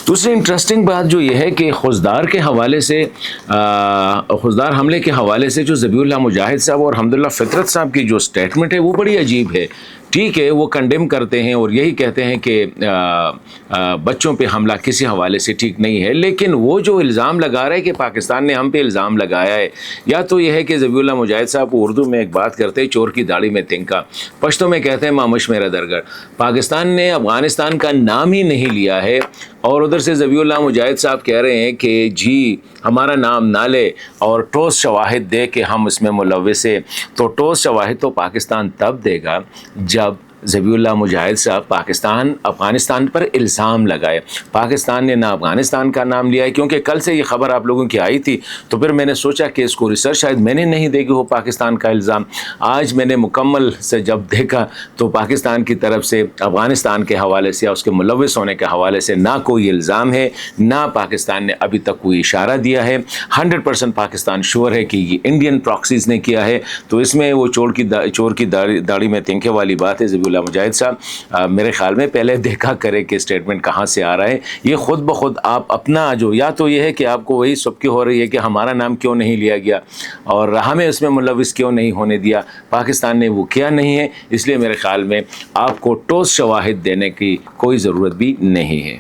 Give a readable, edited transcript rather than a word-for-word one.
دوسری انٹرسٹنگ بات جو یہ ہے کہ خضدار کے حوالے سے خضدار حملے کے حوالے سے جو ذبیح اللہ مجاہد صاحب اور حمداللہ فطرت صاحب کی جو سٹیٹمنٹ ہے وہ بڑی عجیب ہے. ٹھیک ہے، وہ کنڈیم کرتے ہیں اور یہی کہتے ہیں کہ بچوں پہ حملہ کسی حوالے سے ٹھیک نہیں ہے، لیکن وہ جو الزام لگا رہا ہے کہ پاکستان نے ہم پہ الزام لگایا ہے، یا تو یہ ہے کہ ذبیح اللہ مجاہد صاحب اردو میں ایک بات کرتے ہیں، چور کی داڑھی میں تنکا، پشتوں میں کہتے ہیں مامش میرا درگڑ. پاکستان نے افغانستان کا نام ہی نہیں لیا ہے، اور ادھر سے ذبیح اللہ مجاہد صاحب کہہ رہے ہیں کہ جی ہمارا نام نہ لے اور ٹھوس شواہد دے کہ ہم اس میں ملوث ہیں. تو ٹھوس شواہد تو پاکستان تب دے گا جب ذبیح اللہ مجاہد صاحب افغانستان پر الزام لگائے. پاکستان نے نہ افغانستان کا نام لیا ہے، کیونکہ کل سے یہ خبر آپ لوگوں کی آئی تھی تو پھر میں نے سوچا کہ اس کو ریسرچ شاید میں نے نہیں دیکھی ہو پاکستان کا الزام. آج میں نے مکمل سے جب دیکھا تو پاکستان کی طرف سے افغانستان کے حوالے سے یا اس کے ملوث ہونے کے حوالے سے نہ کوئی الزام ہے، نہ پاکستان نے ابھی تک کوئی اشارہ دیا ہے. 100% پاکستان شور ہے کہ یہ انڈین پراکسیز نے کیا ہے. تو اس میں وہ چور کی داڑھی میں تنکے والی بات ہے. ذبیح اللہ مجاہد صاحب میرے خیال میں پہلے دیکھا کرے کہ اسٹیٹمنٹ کہاں سے آ رہا ہے. یہ خود بخود آپ اپنا جو، یا تو یہ ہے کہ آپ کو وہی سبکی ہو رہی ہے کہ ہمارا نام کیوں نہیں لیا گیا اور ہمیں اس میں ملوث کیوں نہیں ہونے دیا، پاکستان نے وہ کیا نہیں ہے. اس لیے میرے خیال میں آپ کو ٹھوس شواہد دینے کی کوئی ضرورت بھی نہیں ہے.